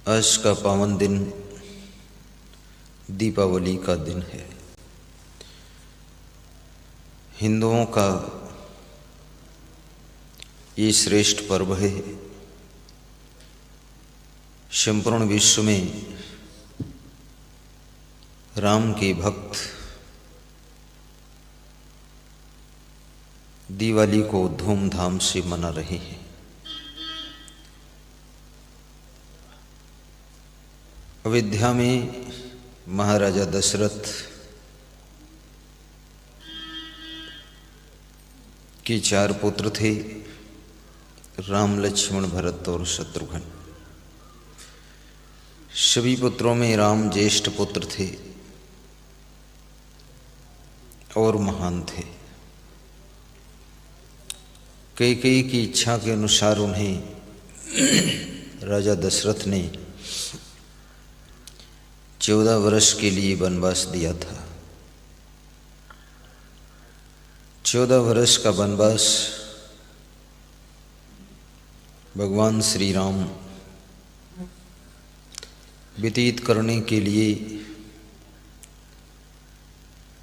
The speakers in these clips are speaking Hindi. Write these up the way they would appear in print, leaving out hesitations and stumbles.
आज का पावन दिन दीपावली का दिन है। हिंदुओं का ये श्रेष्ठ पर्व है। संपूर्ण विश्व में राम के भक्त दिवाली को धूमधाम से मना रहे हैं। अयोध्या में महाराजा दशरथ के 4 पुत्र थे, राम, लक्ष्मण, भरत और शत्रुघ्न। सभी पुत्रों में राम ज्येष्ठ पुत्र थे और महान थे। कैकेयी की इच्छा के अनुसार उन्हें राजा दशरथ ने 14 वर्ष के लिए वनवास दिया था। 14 वर्ष का वनवास भगवान श्री राम व्यतीत करने के लिए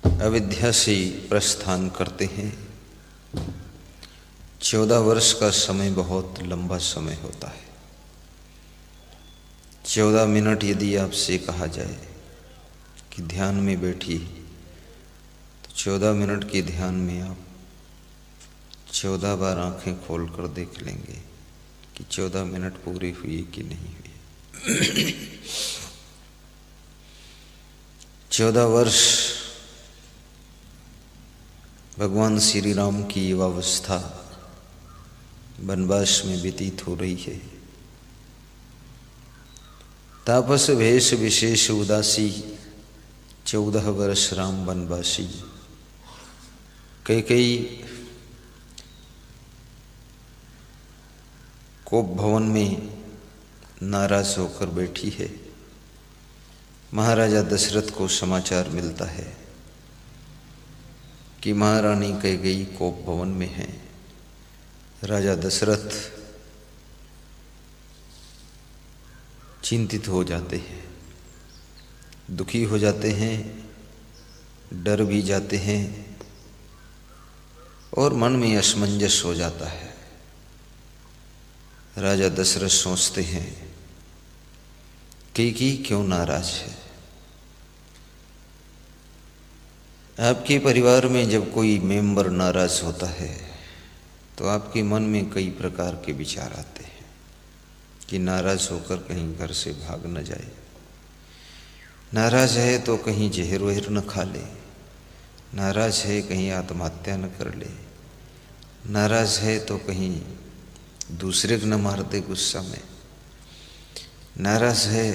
अयोध्या से प्रस्थान करते हैं। 14 वर्ष का समय बहुत लंबा समय होता है। 14 मिनट यदि आपसे कहा जाए कि ध्यान में बैठिए, तो 14 मिनट के ध्यान में आप 14 बार आंखें खोल कर देख लेंगे कि 14 मिनट पूरी हुई कि नहीं हुई। 14 वर्ष भगवान श्री राम की युवावस्था वनवास में व्यतीत हो रही है। तापस भेष विशेष उदासी, 14 वर्ष राम वनवासी। कैकेयी कोप भवन में नाराज होकर बैठी है। महाराजा दशरथ को समाचार मिलता है कि महारानी कैकेयी कोप भवन में है। राजा दशरथ चिंतित हो जाते हैं, दुखी हो जाते हैं, डर भी जाते हैं और मन में असमंजस हो जाता है। राजा दशरथ सोचते हैं कैकेयी क्यों नाराज है। आपके परिवार में जब कोई मेंबर नाराज होता है तो आपके मन में कई प्रकार के विचार आते हैं कि नाराज होकर कहीं घर से भाग न जाए, नाराज है तो कहीं जहर वहर न खा ले, नाराज है कहीं आत्महत्या न कर ले, नाराज है तो कहीं दूसरे को न मार दे गुस्सा में, नाराज है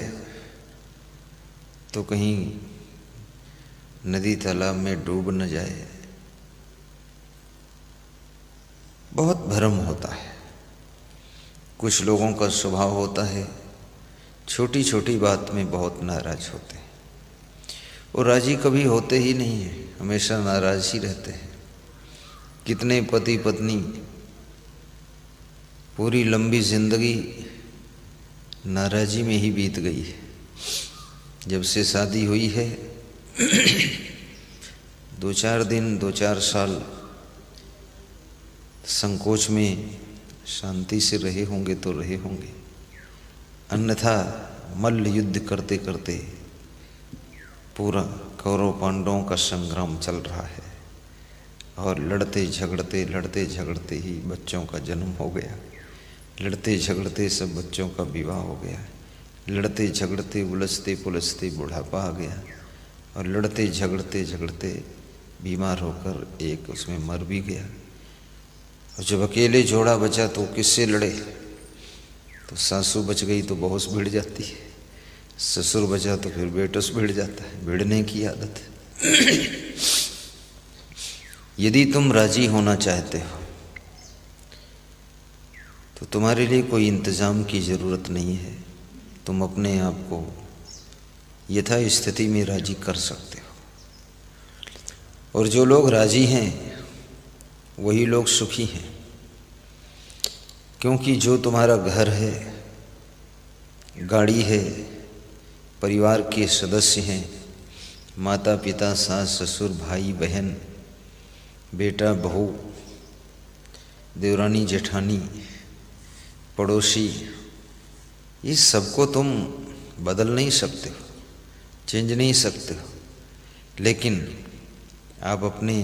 तो कहीं नदी तालाब में डूब न जाए। बहुत भ्रम होता है। कुछ लोगों का स्वभाव होता है छोटी छोटी बात में बहुत नाराज होते हैं और राजी कभी होते ही नहीं हैं, हमेशा नाराज ही रहते हैं। कितने पति पत्नी पूरी लंबी जिंदगी नाराजी में ही बीत गई है। जब से शादी हुई है 2-4 दिन 2-4 साल संकोच में शांति से रहे होंगे तो रहे होंगे, अन्यथा मल्ल युद्ध करते करते पूरा कौरव पांडवों का संग्राम चल रहा है और लड़ते झगड़ते ही बच्चों का जन्म हो गया, लड़ते झगड़ते सब बच्चों का विवाह हो गया, लड़ते झगड़ते उलझते पुलझते बुढ़ापा आ गया और लड़ते झगड़ते बीमार होकर एक उसमें मर भी गया। और जब अकेले जोड़ा बचा तो किससे लड़े। तो सासू बच गई तो बहुस भिड़ जाती है, ससुर बचा तो फिर बेटस भिड़ जाता है। भिड़ने की आदत है। यदि तुम राजी होना चाहते हो तो तुम्हारे लिए कोई इंतज़ाम की ज़रूरत नहीं है। तुम अपने आप को यथा स्थिति में राजी कर सकते हो। और जो लोग राजी हैं वही लोग सुखी हैं, क्योंकि जो तुम्हारा घर है गाड़ी है, परिवार के सदस्य हैं, माता पिता, सास ससुर, भाई बहन, बेटा बहू, देवरानी जेठानी, पड़ोसी, इस सबको तुम बदल नहीं सकते हो, चेंज नहीं सकते हो, लेकिन आप अपने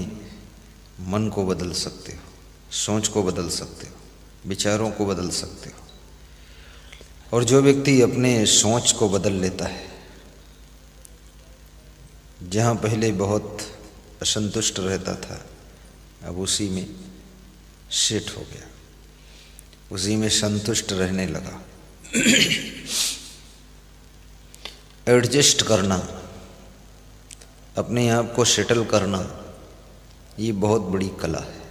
मन को बदल सकते हो, सोच को बदल सकते हो, विचारों को बदल सकते हो। और जो व्यक्ति अपने सोच को बदल लेता है, जहाँ पहले बहुत असंतुष्ट रहता था, अब उसी में सेट हो गया, उसी में संतुष्ट रहने लगा। एडजस्ट करना, अपने आप को सेटल करना, ये बहुत बड़ी कला है।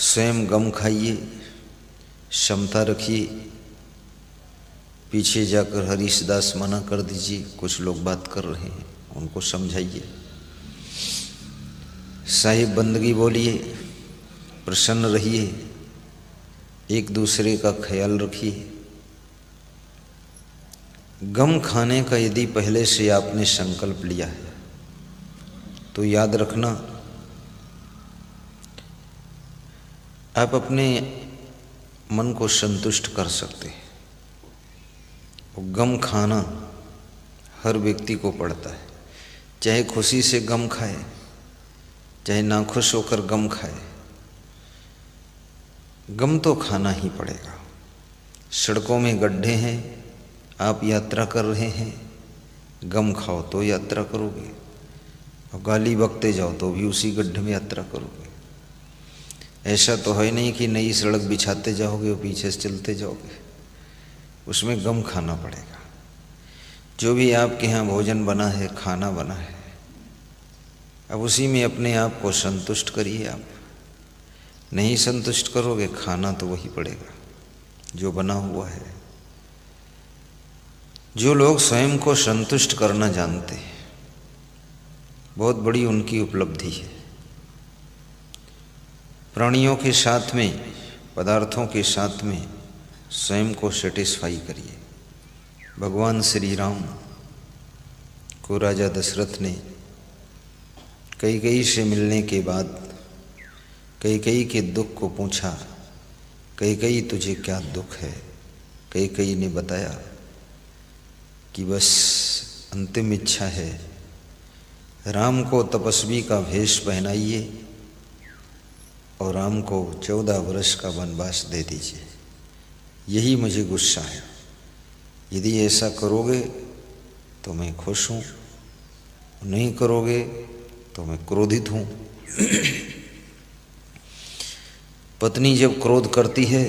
स्वयं गम खाइए, क्षमता रखिए, पीछे जाकर हरीश दास मना कर दीजिए, कुछ लोग बात कर रहे हैं उनको समझाइए, साहिब बंदगी बोलिए, प्रसन्न रहिए, एक दूसरे का ख्याल रखिए। गम खाने का यदि पहले से आपने संकल्प लिया है तो याद रखना, आप अपने मन को संतुष्ट कर सकते हैं। गम खाना हर व्यक्ति को पड़ता है, चाहे खुशी से गम खाए, चाहे नाखुश होकर गम खाए, गम तो खाना ही पड़ेगा। सड़कों में गड्ढे हैं, आप यात्रा कर रहे हैं, गम खाओ तो यात्रा करोगे, और गाली बकते जाओ तो भी उसी गड्ढे में यात्रा करोगे। ऐसा तो है नहीं कि नई सड़क बिछाते जाओगे और पीछे से चलते जाओगे, उसमें गम खाना पड़ेगा। जो भी आपके यहाँ भोजन बना है, खाना बना है, अब उसी में अपने आप को संतुष्ट करिए। आप नहीं संतुष्ट करोगे, खाना तो वही पड़ेगा जो बना हुआ है। जो लोग स्वयं को संतुष्ट करना जानते हैं, बहुत बड़ी उनकी उपलब्धि है। प्राणियों के साथ में, पदार्थों के साथ में स्वयं को सेटिस्फाई करिए। भगवान श्री राम को राजा दशरथ ने कैकेयी से मिलने के बाद कैकेयी के दुख को पूछा, कैकेयी तुझे क्या दुख है? कैकेयी ने बताया कि बस अंतिम इच्छा है, राम को तपस्वी का भेष पहनाइए और राम को 14 वर्ष का वनवास दे दीजिए, यही मुझे गुस्सा है। यदि ऐसा करोगे तो मैं खुश हूँ, नहीं करोगे तो मैं क्रोधित हूँ। पत्नी जब क्रोध करती है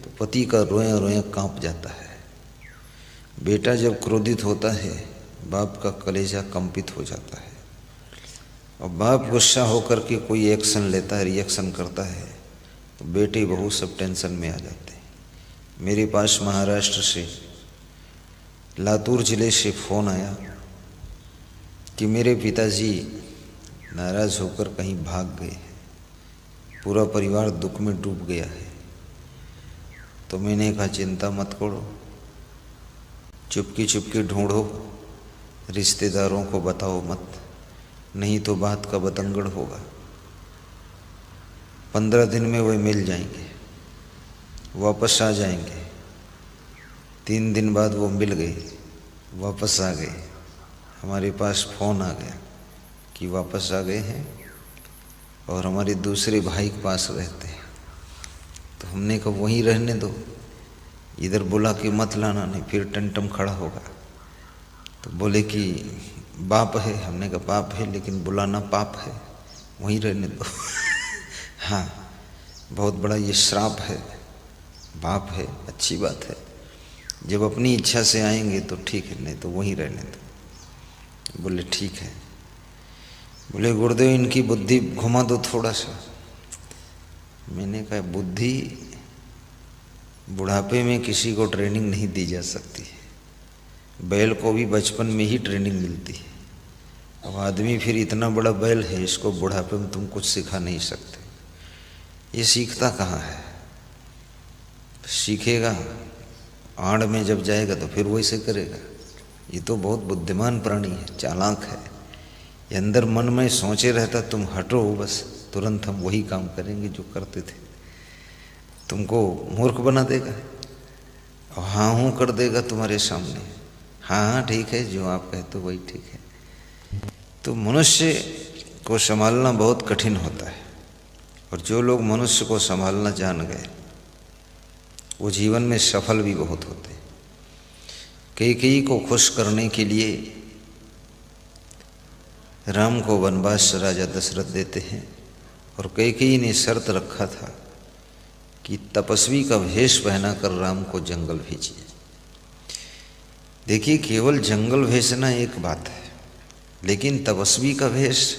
तो पति का रोया रोया कांप जाता है। बेटा जब क्रोधित होता है, बाप का कलेजा कंपित हो जाता है। और बाप गुस्सा होकर के कोई एक्शन लेता है, रिएक्शन करता है, तो बेटे बहू सब टेंशन में आ जाते हैं। मेरे पास महाराष्ट्र से, लातूर जिले से फ़ोन आया कि मेरे पिताजी नाराज़ होकर कहीं भाग गए हैं, पूरा परिवार दुख में डूब गया है। तो मैंने कहा चिंता मत करो, चुपके चुपके ढूंढो, रिश्तेदारों को बताओ मत, नहीं तो बात का बतंगड़ होगा। 15 दिन में वे मिल जाएंगे, वापस आ जाएंगे। 3 दिन बाद वो मिल गए, वापस आ गए। हमारे पास फ़ोन आ गया कि वापस आ गए हैं और हमारे दूसरे भाई के पास रहते हैं। तो हमने कहा वहीं रहने दो, इधर बुला के मत लाना, नहीं फिर टमटम खड़ा होगा। तो बोले कि बाप है। हमने कहा बाप है लेकिन बुलाना पाप है, वहीं रहने दो। हाँ, बहुत बड़ा ये श्राप है। बाप है, अच्छी बात है, जब अपनी इच्छा से आएंगे तो ठीक है, नहीं तो वहीं रहने दो। बोले ठीक है। बोले गुरुदेव इनकी बुद्धि घुमा दो थोड़ा सा। मैंने कहा बुद्धि बुढ़ापे में किसी को ट्रेनिंग नहीं दी जा सकती है, बैल को भी बचपन में ही ट्रेनिंग मिलती है। अब आदमी फिर इतना बड़ा बैल है, इसको बुढ़ापे में तुम कुछ सिखा नहीं सकते। ये सीखता कहाँ है? सीखेगा आड़ में जब जाएगा तो फिर वैसे करेगा। ये तो बहुत बुद्धिमान प्राणी है, चालाक है। ये अंदर मन में सोचे रहता तुम हटो बस, तुरंत हम वही काम करेंगे जो करते थे। तुमको मूर्ख बना देगा और हाँ हूँ कर देगा तुम्हारे सामने। हाँ ठीक है, जो आप कहते हो वही ठीक है। तो मनुष्य को संभालना बहुत कठिन होता है, और जो लोग मनुष्य को संभालना जान गए वो जीवन में सफल भी बहुत होते हैं। कैकेयी को खुश करने के लिए राम को वनवास राजा दशरथ देते हैं, और कैकेयी ने शर्त रखा था कि तपस्वी का भेष पहनाकर राम को जंगल भेजिए। देखिए, केवल जंगल भेजना एक बात है, लेकिन तपस्वी का भेष,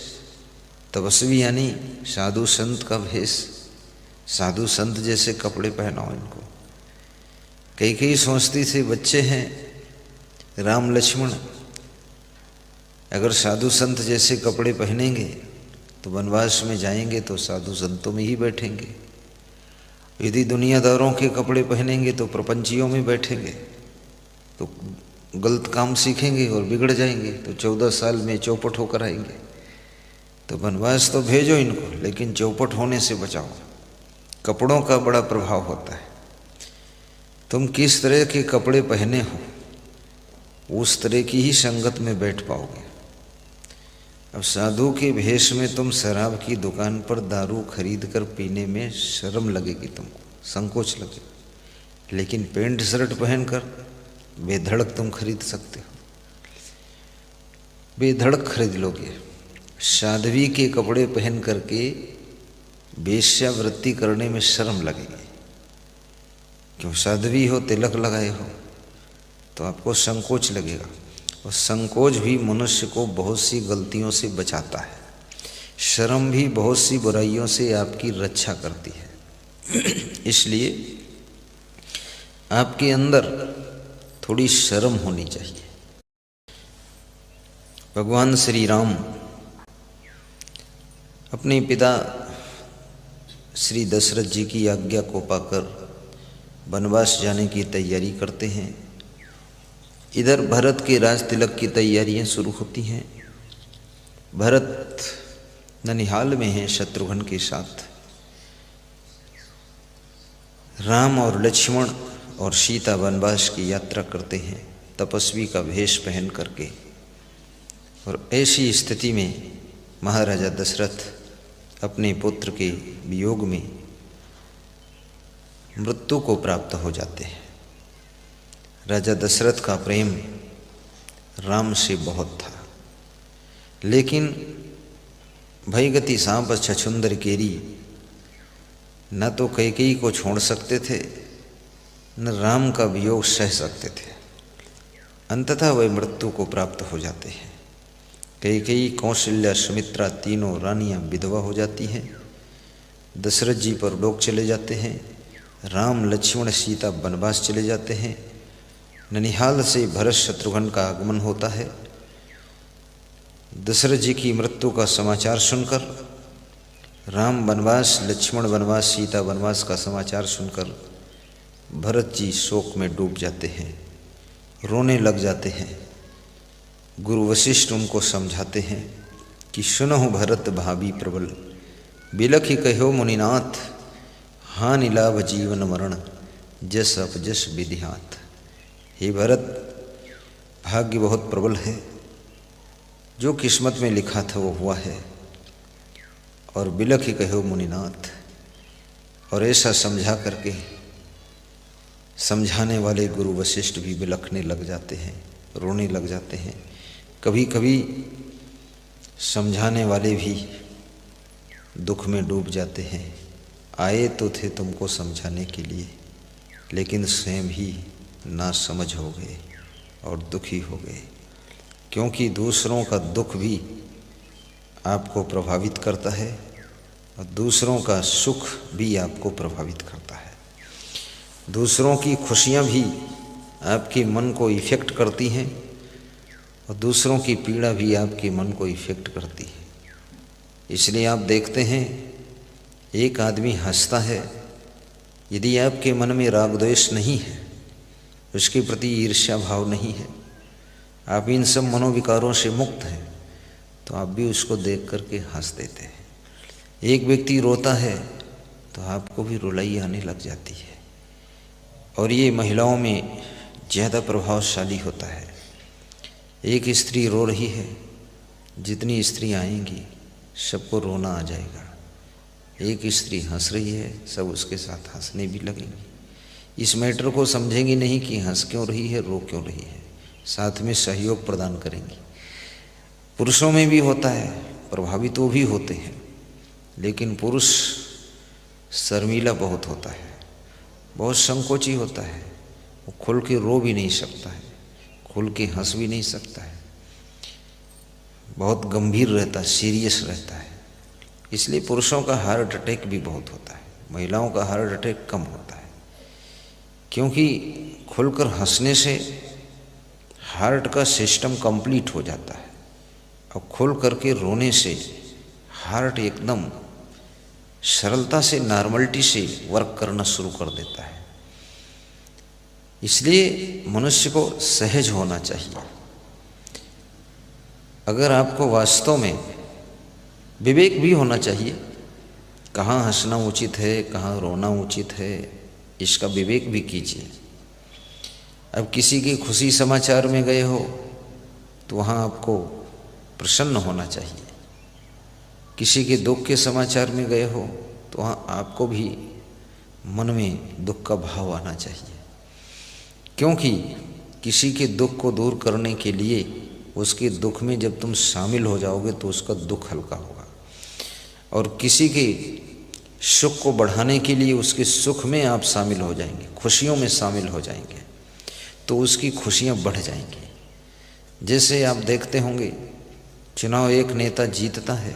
तपस्वी यानी साधु संत का भेष, साधु संत जैसे कपड़े पहनाओ इनको। कैकेयी सोचती थी बच्चे हैं राम लक्ष्मण, अगर साधु संत जैसे कपड़े पहनेंगे तो वनवास में जाएंगे तो साधु संतों में ही बैठेंगे। यदि दुनियादारों के कपड़े पहनेंगे तो प्रपंचियों में बैठेंगे, तो गलत काम सीखेंगे और बिगड़ जाएंगे, तो 14 साल में चौपट होकर आएंगे। तो वनवास तो भेजो इनको, लेकिन चौपट होने से बचाओ। कपड़ों का बड़ा प्रभाव होता है। तुम किस तरह के कपड़े पहने हो उस तरह की ही संगत में बैठ पाओगे। अब साधु के भेष में तुम शराब की दुकान पर दारू खरीद कर पीने में शर्म लगेगी, तुमको संकोच लगेगा, लेकिन पैंट शर्ट पहनकर बेधड़क तुम खरीद सकते हो, बेधड़क खरीद लोगे। साध्वी के कपड़े पहन करके वेश्यावृत्ति करने में शर्म लगेगी, क्यों साध्वी हो, तिलक लगाए हो, तो आपको संकोच लगेगा। और संकोच भी मनुष्य को बहुत सी गलतियों से बचाता है। शर्म भी बहुत सी बुराइयों से आपकी रक्षा करती है। इसलिए आपके अंदर थोड़ी शर्म होनी चाहिए। भगवान श्री राम अपने पिता श्री दशरथ जी की आज्ञा को पाकर वनवास जाने की तैयारी करते हैं। इधर भरत के राज तिलक की तैयारियां शुरू होती हैं। भरत ननिहाल में हैं शत्रुघ्न के साथ। राम और लक्ष्मण और सीता वनवास की यात्रा करते हैं तपस्वी का भेष पहन करके। और ऐसी स्थिति में महाराजा दशरथ अपने पुत्र के वियोग में मृत्यु को प्राप्त हो जाते हैं। राजा दशरथ का प्रेम राम से बहुत था, लेकिन भयगति सांप छछुंदर केरी, न तो कैकेयी को छोड़ सकते थे न राम का वियोग सह सकते थे। अंततः वे मृत्यु को प्राप्त हो जाते हैं। कैकेयी, कौशल्या, सुमित्रा तीनों रानियां विधवा हो जाती हैं। दशरथ जी पर लोग चले जाते हैं। राम, लक्ष्मण, सीता वनवास चले जाते हैं। ननिहाल से भरत शत्रुघ्न का आगमन होता है। दशरथ जी की मृत्यु का समाचार सुनकर राम वनवास, लक्ष्मण वनवास, सीता वनवास का समाचार सुनकर भरत जी शोक में डूब जाते हैं, रोने लग जाते हैं। गुरु वशिष्ठ उनको समझाते हैं कि सुनो भरत भावी प्रबल, बिलखि कहो मुनिनाथ, हानि लाभ जीवन मरण, जस अपजस विधिहात। हे भरत, भाग्य बहुत प्रबल है, जो किस्मत में लिखा था वो हुआ है। और बिलखि कहो मुनिनाथ, और ऐसा समझा करके समझाने वाले गुरु वशिष्ठ भी बिलखने लग जाते हैं, रोने लग जाते हैं। कभी कभी समझाने वाले भी दुख में डूब जाते हैं। आए तो थे तुमको समझाने के लिए, लेकिन स्वयं ही ना समझ हो गए और दुखी हो गए, क्योंकि दूसरों का दुख भी आपको प्रभावित करता है और दूसरों का सुख भी आपको प्रभावित करता है। दूसरों की खुशियाँ भी आपके मन को इफ़ेक्ट करती हैं और दूसरों की पीड़ा भी आपके मन को इफ़ेक्ट करती है। इसलिए आप देखते हैं एक आदमी हंसता है, यदि आपके मन में राग द्वेष नहीं है उसके प्रति ईर्ष्या भाव नहीं है, आप इन सब मनोविकारों से मुक्त हैं, तो आप भी उसको देख करके हंस देते हैं। एक व्यक्ति रोता है तो आपको भी रुलाई आने लग जाती है, और ये महिलाओं में ज़्यादा प्रभावशाली होता है। एक स्त्री रो रही है, जितनी स्त्री आएंगी सबको रोना आ जाएगा। एक स्त्री हंस रही है, सब उसके साथ हंसने भी लगेंगी। इस मैटर को समझेंगी नहीं कि हंस क्यों रही है, रो क्यों रही है, साथ में सहयोग प्रदान करेंगी। पुरुषों में भी होता है, प्रभावित वो भी होते हैं, लेकिन पुरुष शर्मीला बहुत होता है, बहुत संकोची होता है, वो खुल के रो भी नहीं सकता है, खुल के हंस भी नहीं सकता है, बहुत गंभीर रहता है, सीरियस रहता है। इसलिए पुरुषों का हार्ट अटैक भी बहुत होता है, महिलाओं का हार्ट अटैक कम होता है, क्योंकि खुलकर हंसने से हार्ट का सिस्टम कंप्लीट हो जाता है, और खुल करके रोने से हार्ट एकदम सरलता से, नॉर्मलिटी से वर्क करना शुरू कर देता है। इसलिए मनुष्य को सहज होना चाहिए। अगर आपको वास्तव में विवेक भी होना चाहिए, कहाँ हंसना उचित है, कहाँ रोना उचित है, इसका विवेक भी कीजिए। अब किसी की खुशी समाचार में गए हो तो वहाँ आपको प्रसन्न होना चाहिए, किसी के दुख के समाचार में गए हो तो वहाँ आपको भी मन में दुख का भाव आना चाहिए, क्योंकि किसी के दुख को दूर करने के लिए उसके दुख में जब तुम शामिल हो जाओगे तो उसका दुख हल्का होगा, और किसी के सुख को बढ़ाने के लिए उसके सुख में आप शामिल हो जाएंगे, खुशियों में शामिल हो जाएंगे, तो उसकी खुशियाँ बढ़ जाएंगी। जैसे आप देखते होंगे, चुनाव एक नेता जीतता है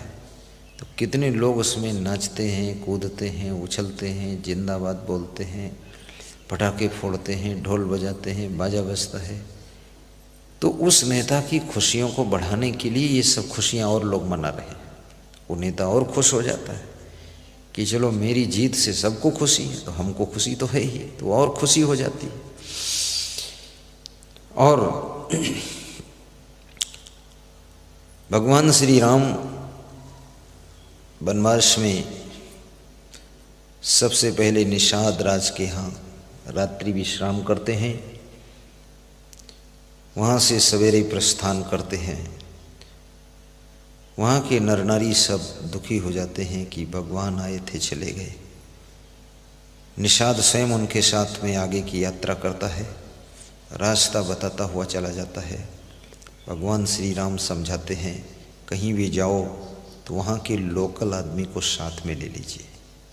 तो कितने लोग उसमें नाचते हैं, कूदते हैं, उछलते हैं, जिंदाबाद बोलते हैं, पटाखे फोड़ते हैं, ढोल बजाते हैं, बाजा बजता है। तो उस नेता की खुशियों को बढ़ाने के लिए ये सब खुशियाँ और लोग मना रहे हैं, वो नेता और खुश हो जाता है कि चलो मेरी जीत से सबको खुशी है, तो हमको खुशी तो है ही, तो और खुशी हो जाती है। और भगवान श्री राम वनवास में सबसे पहले निषाद राज के यहाँ रात्रि विश्राम करते हैं, वहाँ से सवेरे प्रस्थान करते हैं। वहाँ के नर नारी सब दुखी हो जाते हैं कि भगवान आए थे चले गए। निषाद स्वयं उनके साथ में आगे की यात्रा करता है, रास्ता बताता हुआ चला जाता है। भगवान श्री राम समझाते हैं, कहीं भी जाओ तो वहाँ के लोकल आदमी को साथ में ले लीजिए,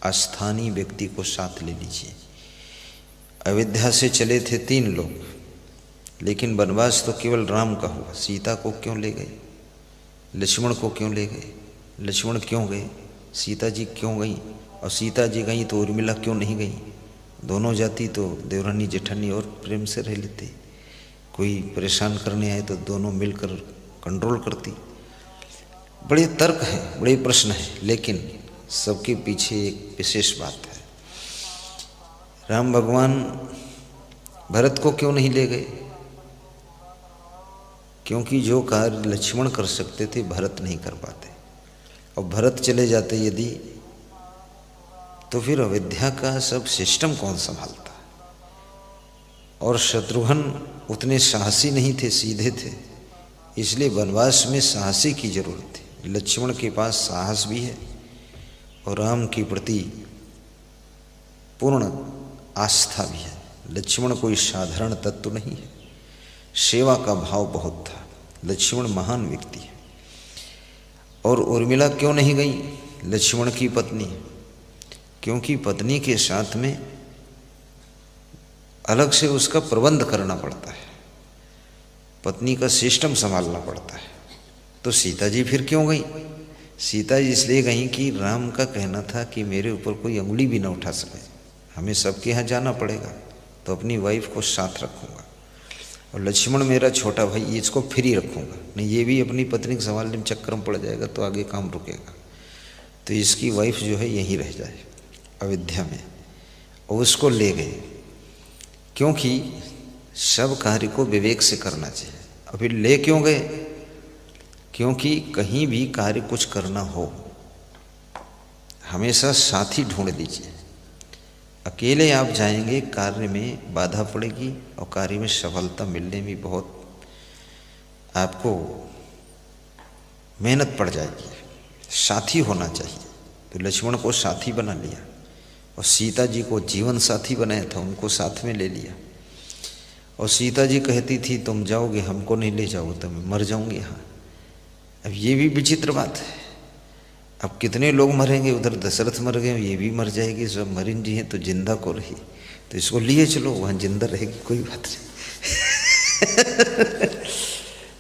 स्थानीय व्यक्ति को साथ ले लीजिए। अयोध्या से चले थे 3 लोग, लेकिन वनवास तो केवल राम का हुआ। सीता को क्यों ले गए, लक्ष्मण को क्यों ले गए, लक्ष्मण क्यों गए, सीता जी क्यों गई, और सीता जी गई तो उर्मिला क्यों नहीं गई? दोनों जाती तो देवरानी जेठानी और प्रेम से रह लेते, कोई परेशान करने आए तो दोनों मिलकर कंट्रोल करती। बड़े तर्क हैं, बड़े प्रश्न हैं, लेकिन सबके पीछे एक विशेष बात है। राम भगवान भरत को क्यों नहीं ले गए? क्योंकि जो कार्य लक्ष्मण कर सकते थे भरत नहीं कर पाते, और भरत चले जाते यदि, तो फिर अयोध्या का सब सिस्टम कौन संभालता? और शत्रुघ्न उतने साहसी नहीं थे, सीधे थे, इसलिए वनवास में साहसी की जरूरत थी। लक्ष्मण के पास साहस भी है और राम के प्रति पूर्ण आस्था भी है। लक्ष्मण कोई साधारण तत्व नहीं है, सेवा का भाव बहुत था। लक्ष्मण महान व्यक्ति है। और उर्मिला क्यों नहीं गई, लक्ष्मण की पत्नी? क्योंकि पत्नी के साथ में अलग से उसका प्रबंध करना पड़ता है, पत्नी का सिस्टम संभालना पड़ता है। तो सीता जी फिर क्यों गई? सीता जी इसलिए गई कि राम का कहना था कि मेरे ऊपर कोई अंगुली भी ना उठा सके, हमें सबके यहाँ जाना पड़ेगा, तो अपनी वाइफ को साथ रखूँगा, और लक्ष्मण मेरा छोटा भाई, इसको फ्री रखूँगा, नहीं ये भी अपनी पत्नी के संभालने में चक्कर में पड़ जाएगा तो आगे काम रुकेगा, तो इसकी वाइफ जो है यहीं रह जाए अयोध्या में। और उसको ले गए, क्योंकि सब कार्य को विवेक से करना चाहिए। अभी ले क्यों गए? क्योंकि कहीं भी कार्य कुछ करना हो, हमेशा साथी ढूंढ लीजिए। अकेले आप जाएंगे, कार्य में बाधा पड़ेगी और कार्य में सफलता मिलने में बहुत आपको मेहनत पड़ जाएगी। साथी होना चाहिए। तो लक्ष्मण को साथी बना लिया और सीता जी को जीवन साथी बनाया था, उनको साथ में ले लिया। और सीता जी कहती थी तुम जाओगे, हमको नहीं ले जाओगे तो मैं मर जाऊंगी यहाँ। अब ये भी विचित्र बात है। अब कितने लोग मरेंगे, उधर दशरथ मर गए, ये भी मर जाएगी, सब मरीन जी हैं तो जिंदा को रही, तो इसको लिए चलो, वहाँ जिंदा रहेगी, कोई बात नहीं।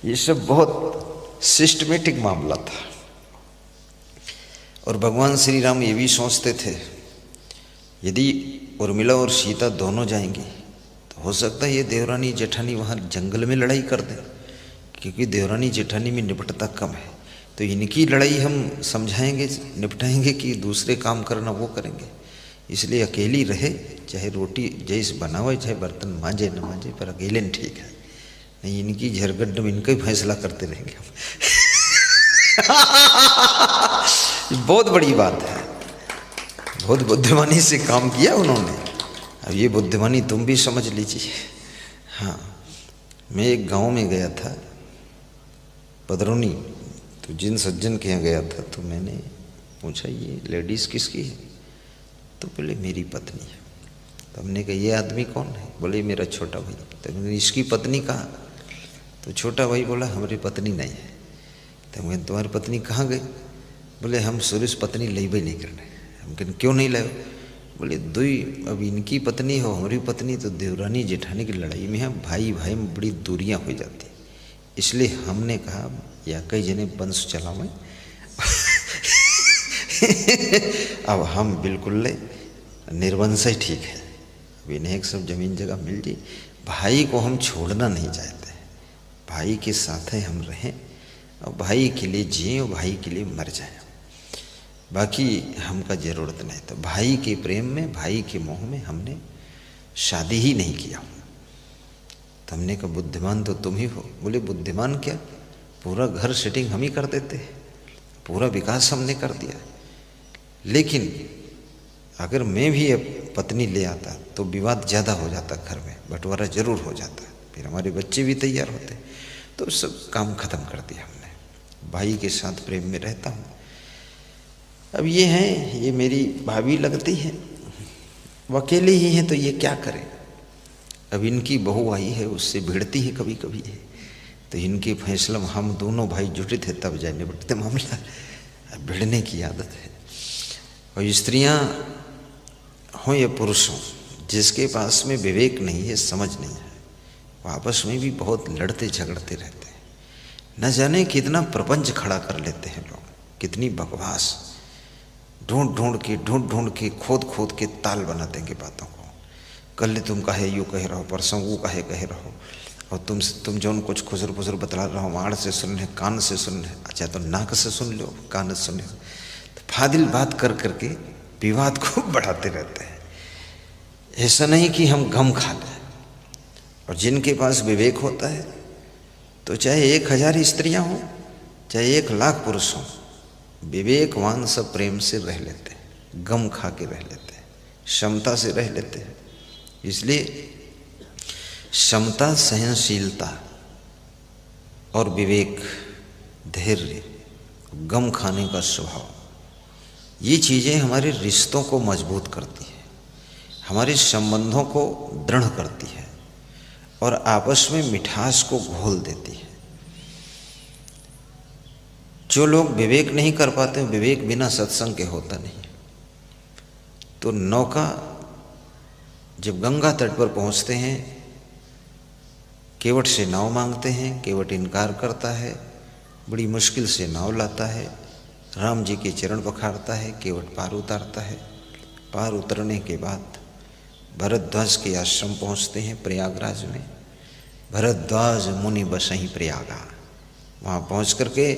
ये सब बहुत सिस्टमेटिक मामला था। और भगवान श्री राम ये भी सोचते थे यदि उर्मिला और सीता दोनों जाएंगी तो हो सकता है ये देवरानी जेठानी वहाँ जंगल में लड़ाई कर दें, क्योंकि देवरानी जेठानी में निपटता कम है। तो इनकी लड़ाई हम समझाएंगे, निपटाएंगे कि दूसरे काम करना वो करेंगे। इसलिए अकेली रहे, चाहे रोटी जैसे बनावे, चाहे बर्तन मांजे न मांजे, पर अकेले नहीं ठीक है। नहीं इनकी झरगड्ड में इनका ही फैसला करते रहेंगे हम। बहुत बड़ी बात है। बहुत बुद्धिमानी से काम किया उन्होंने। अब ये बुद्धिमानी तुम भी समझ लीजिए। हाँ, मैं एक गांव में गया था पदरौनी, तो जिन सज्जन के यहाँ गया था तो मैंने पूछा ये लेडीज़ किसकी है? तो बोले मेरी पत्नी है। तो हमने कहा ये आदमी कौन है? बोले मेरा छोटा भाई। तो मैंने इसकी पत्नी कहा? तो छोटा भाई बोला हमारी पत्नी नहीं है। तो मैं तुम्हारी पत्नी कहाँ गई? बोले हम सुरेश पत्नी लेबे नहीं करने। हम कहने क्यों नहीं लाए? बोले दुई, अब इनकी पत्नी हो हमारी पत्नी तो देवरानी जेठानी की लड़ाई में है, भाई भाई में बड़ी दूरियां हो जाती, इसलिए हमने कहा या कई जने वंश चलावें। अब हम बिल्कुल निर्वंश ही ठीक है। अब इन्हें एक सब जमीन जगह मिल जाए, भाई को हम छोड़ना नहीं चाहते, भाई के साथ ही हम रहें और भाई के लिए जिए और भाई के लिए मर जाए, बाकी हमका ज़रूरत नहीं। तो भाई के प्रेम में, भाई के मोह में हमने शादी ही नहीं किया। तो हमने कहा बुद्धिमान तो तुम ही हो। बोले बुद्धिमान क्या, पूरा घर सेटिंग हम ही कर देते, पूरा विकास हमने कर दिया। लेकिन अगर मैं भी अब पत्नी ले आता तो विवाद ज़्यादा हो जाता, घर में बंटवारा जरूर हो जाता, फिर हमारे बच्चे भी तैयार होते। तो सब काम खत्म कर दिया हमने। भाई के साथ प्रेम में रहता हूँ। अब ये हैं, ये मेरी भाभी लगती है, वो अकेले ही हैं तो ये क्या करें। अब इनकी बहू आई है, उससे भिड़ती है कभी कभी है, तो इनके फैसला में हम दोनों भाई जुटे थे तब जाए निपटते मामला। अब भिड़ने की आदत है। और स्त्रियां हों या पुरुष हों, जिसके पास में विवेक नहीं है, समझ नहीं है, वो आपस में भी बहुत लड़ते झगड़ते रहते हैं। न जाने कितना प्रपंच खड़ा कर लेते हैं लोग, कितनी बकवास, ढूंढ ढूंढ के खोद के ताल बना देंगे बातों को। कल तुम कहे यूँ कह रहो, परसों वो कहे रहो, और तुम जो कुछ खुजर पुजर बतला रहो, आड़ से सुन रहे, कान से सुन रहे, अच्छा तो नाक से सुन लो, कान से सुन लो, तो फादिल बात कर करके विवाद को बढ़ाते रहते हैं। ऐसा नहीं कि हम गम खा लें। और जिनके पास विवेक होता है तो चाहे 1000 स्त्रियां हों, चाहे 1,00,000 पुरुष हों, विवेकवान सब प्रेम से रह लेते हैं, गम खा के रह लेते हैं, क्षमता से रह लेते हैं। इसलिए क्षमता, सहनशीलता और विवेक, धैर्य, गम खाने का स्वभाव, ये चीज़ें हमारे रिश्तों को मजबूत करती है, हमारे संबंधों को दृढ़ करती है और आपस में मिठास को घोल देती है। जो लोग विवेक नहीं कर पाते, विवेक बिना सत्संग के होता नहीं। तो नौका जब गंगा तट पर पहुंचते हैं, केवट से नाव मांगते हैं, केवट इनकार करता है, बड़ी मुश्किल से नाव लाता है, राम जी के चरण पखारता है, केवट पार उतारता है। पार उतरने के बाद भरद्वाज के आश्रम पहुंचते हैं प्रयागराज में। भरद्वाज मुनि बसहि प्रयागा, वहाँ पहुँच करके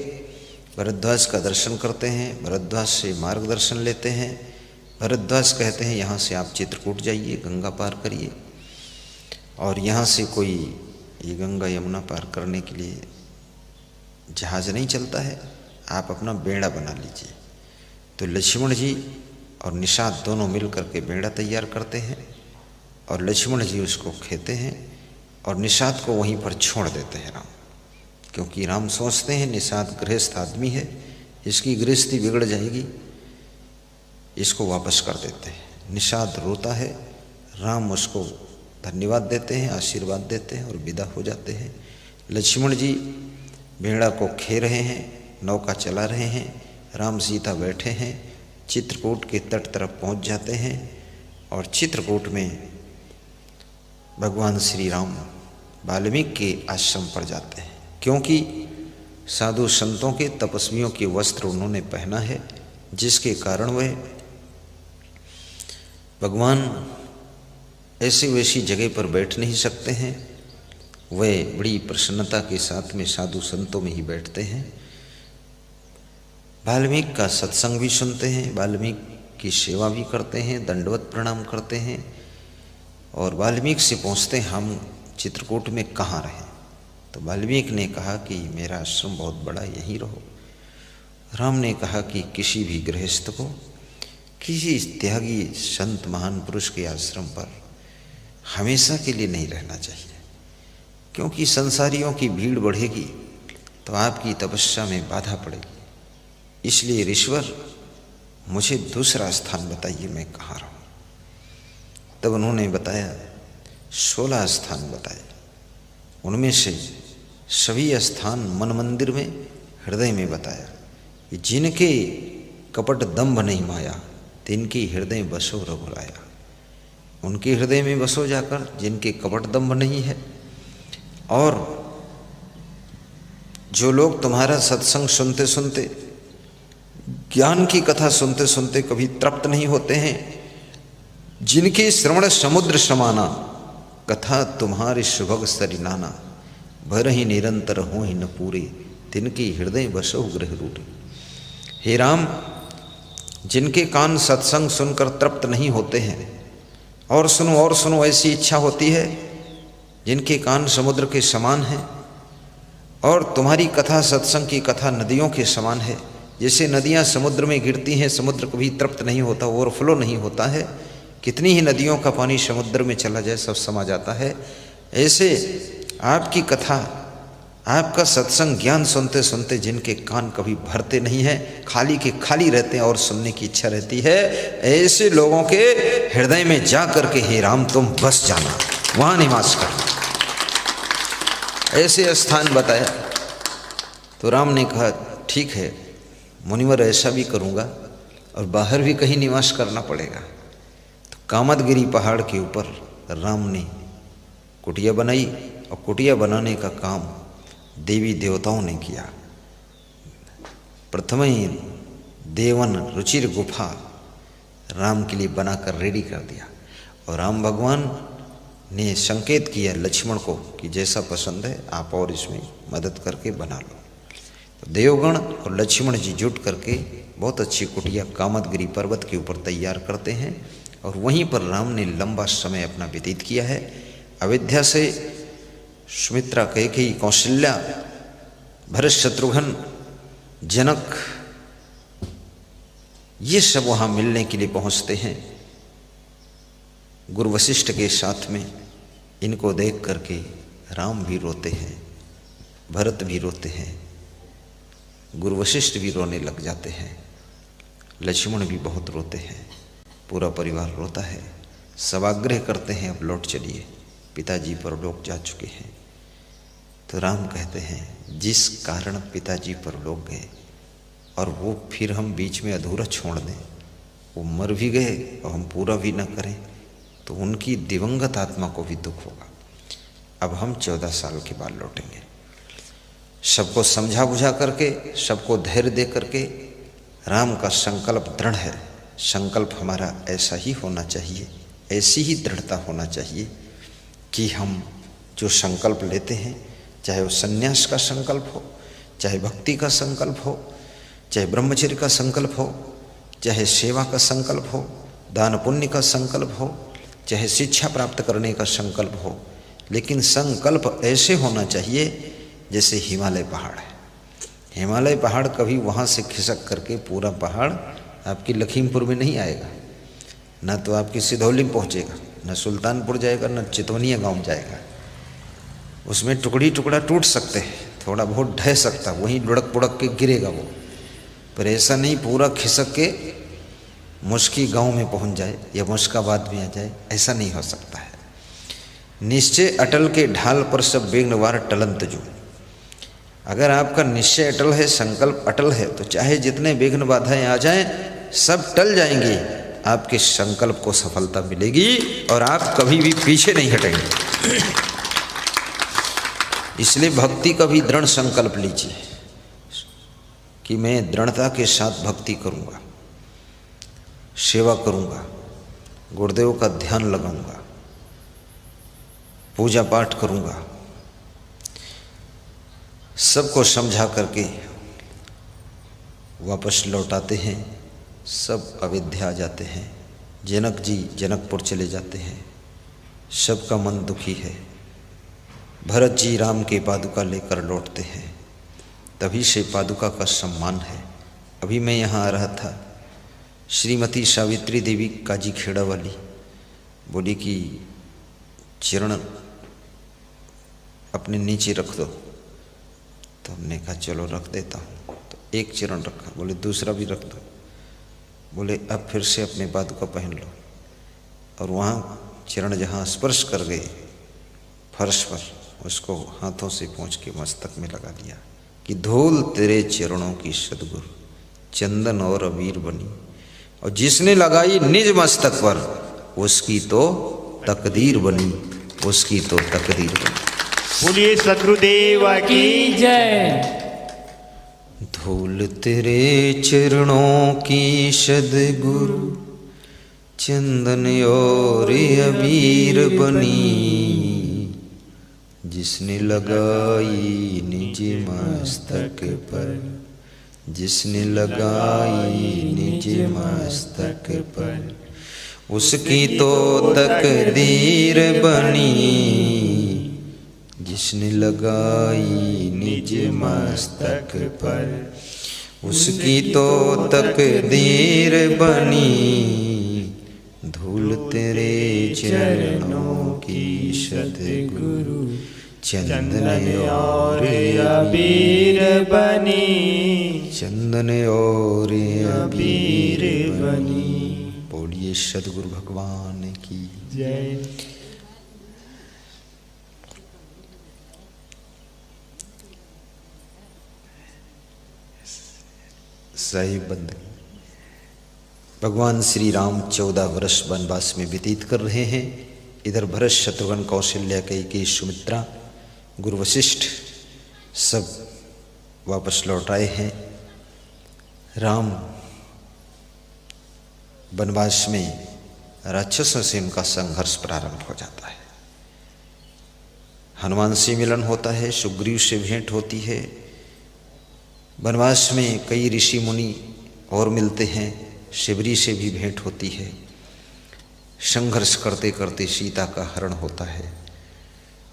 भरद्वाज का दर्शन करते हैं, भरद्वाज से मार्गदर्शन लेते हैं। भरद्वाज कहते हैं यहाँ से आप चित्रकूट जाइए, गंगा पार करिए। और यहाँ से कोई ये गंगा यमुना पार करने के लिए जहाज नहीं चलता है, आप अपना बेड़ा बना लीजिए। तो लक्ष्मण जी और निषाद दोनों मिल करके बेड़ा तैयार करते हैं और लक्ष्मण जी उसको खेते हैं और निषाद को वहीं पर छोड़ देते हैं राम, क्योंकि राम सोचते हैं निषाद गृहस्थ आदमी है, इसकी गृहस्थी बिगड़ जाएगी, इसको वापस कर देते हैं। निषाद रोता है, राम उसको धन्यवाद देते हैं, आशीर्वाद देते हैं और विदा हो जाते हैं। लक्ष्मण जी बेड़ा को खे रहे हैं, नौका चला रहे हैं, राम सीता बैठे हैं, चित्रकूट के तट तरफ पहुंच जाते हैं और चित्रकूट में भगवान श्री राम वाल्मीकि के आश्रम पर जाते हैं, क्योंकि साधु संतों के तपस्वियों के वस्त्र उन्होंने पहना है, जिसके कारण वह भगवान ऐसी वैसी जगह पर बैठ नहीं सकते हैं। वे बड़ी प्रसन्नता के साथ में साधु संतों में ही बैठते हैं, वाल्मीकि का सत्संग भी सुनते हैं, वाल्मीकि की सेवा भी करते हैं, दंडवत प्रणाम करते हैं और वाल्मीकि से पूछते हैं हम चित्रकूट में कहाँ रहें। तो वाल्मीकि ने कहा कि मेरा आश्रम बहुत बड़ा, यहीं रहो। राम ने कहा कि किसी भी गृहस्थ को किसी त्यागी संत महान पुरुष के आश्रम पर हमेशा के लिए नहीं रहना चाहिए, क्योंकि संसारियों की भीड़ बढ़ेगी तो आपकी तपस्या में बाधा पड़ेगी। इसलिए ऋषवर मुझे दूसरा स्थान बताइए, मैं कहाँ रहूँ। तब उन्होंने बताया 16 स्थान बताए। उनमें से सभी स्थान मन मंदिर में हृदय में बताया कि जिनके कपट दंभ नहीं माया, तिनकी हृदय बसो रघुराया। उनके हृदय में बसो जाकर जिनके कपट दंभ नहीं है। और जो लोग तुम्हारा सत्संग सुनते सुनते, ज्ञान की कथा सुनते सुनते कभी तृप्त नहीं होते हैं, जिनके श्रवण समुद्र समाना, कथा तुम्हारे सुभग सरिनाना, भर ही निरंतर हो ही न पूरे, तिनकी हृदय बसो गृह रूढ़े। हे राम, जिनके कान सत्संग सुनकर तृप्त नहीं होते हैं, और सुनो ऐसी इच्छा होती है, जिनके कान समुद्र के समान हैं, और तुम्हारी कथा सत्संग की कथा नदियों के समान है। जैसे नदियाँ समुद्र में गिरती हैं, समुद्र कभी तृप्त नहीं होता, ओवरफ्लो नहीं होता है, कितनी ही नदियों का पानी समुद्र में चला जाए सब समा जाता है। ऐसे आपकी कथा, आपका सत्संग ज्ञान सुनते सुनते जिनके कान कभी भरते नहीं हैं, खाली के खाली रहते हैं और सुनने की इच्छा रहती है, ऐसे लोगों के हृदय में जा करके हे राम तुम बस जाना, वहाँ निवास करना। ऐसे स्थान बताया। तो राम ने कहा ठीक है मुनिवर, ऐसा भी करूँगा और बाहर भी कहीं निवास करना पड़ेगा। तो कामदगिरी पहाड़ के ऊपर राम ने कुटिया बनाई और कुटिया बनाने का काम देवी देवताओं ने किया। प्रथम ही देवन रुचिर गुफा राम के लिए बनाकर रेडी कर दिया और राम भगवान ने संकेत किया लक्ष्मण को कि जैसा पसंद है आप और इसमें मदद करके बना लो। तो देवगण और लक्ष्मण जी जुट करके बहुत अच्छी कुटिया कामदगिरी पर्वत के ऊपर तैयार करते हैं और वहीं पर राम ने लंबा समय अपना व्यतीत किया है। अयोध्या से सुमित्रा, कैकेयी, कौशल्या, भरत, शत्रुघ्न, जनक, ये सब वहाँ मिलने के लिए पहुँचते हैं। गुरु वशिष्ठ के साथ में इनको देख करके राम भी रोते हैं, भरत भी रोते हैं, गुरु वशिष्ठ भी रोने लग जाते हैं, लक्ष्मण भी बहुत रोते हैं, पूरा परिवार रोता है। सब आग्रह करते हैं अब लौट चलिए, पिताजी परलोक जा चुके हैं। तो राम कहते हैं जिस कारण पिताजी परलोक गए और वो फिर हम बीच में अधूरा छोड़ दें, वो मर भी गए और हम पूरा भी ना करें तो उनकी दिवंगत आत्मा को भी दुख होगा। अब हम 14 साल के बाद लौटेंगे। सबको समझा बुझा करके, सबको धैर्य दे करके, राम का संकल्प दृढ़ है। संकल्प हमारा ऐसा ही होना चाहिए, ऐसी ही दृढ़ता होना चाहिए कि हम जो संकल्प लेते हैं, चाहे वो संन्यास का संकल्प हो, चाहे भक्ति का संकल्प हो, चाहे ब्रह्मचर्य का संकल्प हो, चाहे सेवा का संकल्प हो, दान पुण्य का संकल्प हो, चाहे शिक्षा प्राप्त करने का संकल्प हो, लेकिन संकल्प ऐसे होना चाहिए जैसे हिमालय पहाड़ है। हिमालय पहाड़ कभी वहाँ से खिसक करके पूरा पहाड़ आपकी लखीमपुर में नहीं आएगा, ना तो आपकी सिधौली में पहुँचेगा, न सुल्तानपुर जाएगा, न चितवनिया गांव जाएगा। उसमें टुकड़ी टुकड़ा टूट सकते हैं, थोड़ा बहुत ढह सकता, वहीं लुढ़क पुढ़क के गिरेगा वो, पर ऐसा नहीं पूरा खिसक के मुश्की गांव में पहुंच जाए या मुश्काबाद में आ जाए, ऐसा नहीं हो सकता है। निश्चय अटल के ढाल पर सब बेगनवार टलंत जो। अगर आपका निश्चय अटल है, संकल्प अटल है, तो चाहे जितने विघ्न बाधाएं आ जाएं सब टल जाएंगी, आपके संकल्प को सफलता मिलेगी और आप कभी भी पीछे नहीं हटेंगे। इसलिए भक्ति का भी दृढ़ संकल्प लीजिए कि मैं दृढ़ता के साथ भक्ति करूंगा, सेवा करूंगा, गुरुदेव का ध्यान लगाऊंगा, पूजा पाठ करूंगा, सबको समझा करके वापस लौटाते हैं। सब अयोध्या आ जाते हैं, जनक जी जनकपुर चले जाते हैं, सबका मन दुखी है। भरत जी राम के पादुका लेकर लौटते हैं, तभी से पादुका का सम्मान है। अभी मैं यहाँ आ रहा था, श्रीमती सावित्री देवी काजी खेड़ा वाली बोली कि चरण अपने नीचे रख दो, तो हमने कहा चलो रख देता हूँ। तो एक चरण रखा, बोले दूसरा भी रख दो, बोले अब फिर से अपने पादुका पहन लो। और वहाँ चरण जहाँ स्पर्श कर गए फर्श पर, उसको हाथों से पोंछ के मस्तक में लगा दिया कि धूल तेरे चरणों की सद्गुरु, चंदन और अबीर बनी। और जिसने लगाई निज मस्तक पर, उसकी तो तकदीर बनी, उसकी तो तकदीर बनी। बोलिए सद्गुरुदेव की जय। धूल तेरे चरणों की सद्गुरु, चंदन और अबीर बनी। जिसने लगाई निज मस्तक पर, जिसने लगाई निज मस्तक पर, उसकी तो तकदीर बनी। जिसने लगाई निज मस्तक पर, उसकी तो तकदीर बनी। धूल तेरे चरणों की सद्गुरु, चंदन और अबीर बनी, चंदन और अबीर बनी। बोलिए सद्गुरु भगवान की जय। साहिब बंदगी। भगवान श्री राम 14 वर्ष वनवास में व्यतीत कर रहे हैं। इधर भरत, शत्रुघ्न, कौशल्या, कैकेयी, सुमित्रा, गुरु वशिष्ठ सब वापस लौट आए हैं। राम वनवास में राक्षसों से उनका संघर्ष प्रारंभ हो जाता है। हनुमान से मिलन होता है, सुग्रीव से भेंट होती है। वनवास में कई ऋषि मुनि और मिलते हैं, शिवरी से भी भेंट होती है। संघर्ष करते करते सीता का हरण होता है।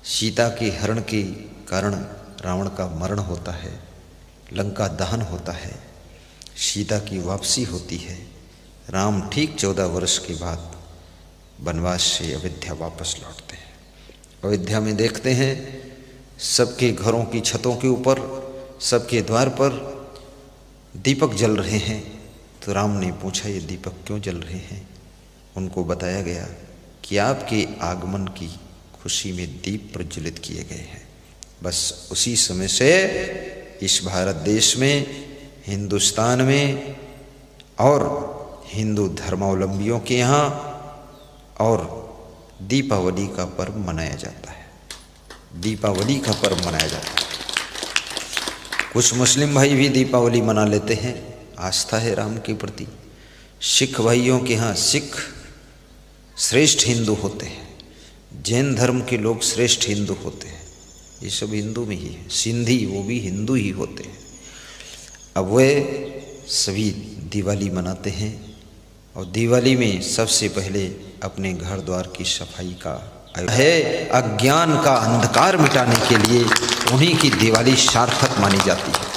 सीता के हरण के कारण रावण का मरण होता है, लंका दहन होता है, सीता की वापसी होती है। राम ठीक 14 वर्ष के बाद वनवास से अयोध्या वापस लौटते हैं। अयोध्या में देखते हैं सबके घरों की छतों के ऊपर, सबके द्वार पर दीपक जल रहे हैं। तो राम ने पूछा ये दीपक क्यों जल रहे हैं? उनको बताया गया कि आपके आगमन की खुशी में दीप प्रज्वलित किए गए हैं। बस उसी समय से इस भारत देश में, हिंदुस्तान में और हिंदू धर्मावलंबियों के यहाँ और दीपावली का पर्व मनाया जाता है। दीपावली का पर्व मनाया जाता है। कुछ मुस्लिम भाई भी दीपावली मना लेते हैं, आस्था है राम के प्रति। सिख भाइयों के यहाँ सिख श्रेष्ठ हिंदू होते हैं, जैन धर्म के लोग श्रेष्ठ हिंदू होते हैं। ये सब हिंदू में ही है। सिंधी वो भी हिंदू ही होते हैं। अब वे सभी दिवाली मनाते हैं और दिवाली में सबसे पहले अपने घर द्वार की सफाई का है अज्ञान का अंधकार मिटाने के लिए उन्हीं की दिवाली सार्थक मानी जाती है।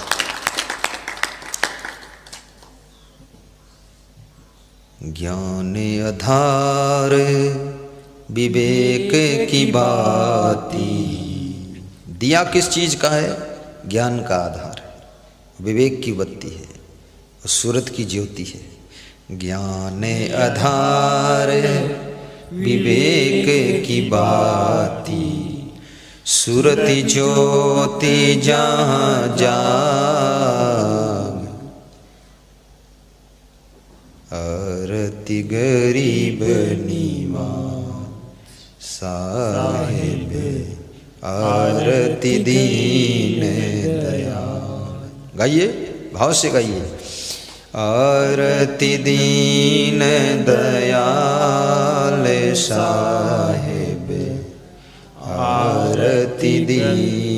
ज्ञान आधार विवेक की बाती। दिया किस चीज का है? ज्ञान का आधार है, विवेक की बत्ती है और सूरत की ज्योति है। ज्ञान आधार विवेक की बाती, सूरति ज्योति जहाँ जाग। आरती गरीब नीवान साहिब, आरती दीन दयाल। गाइए, भाव से गाइए। आरती दीन दयाल साहिब, आरती दीन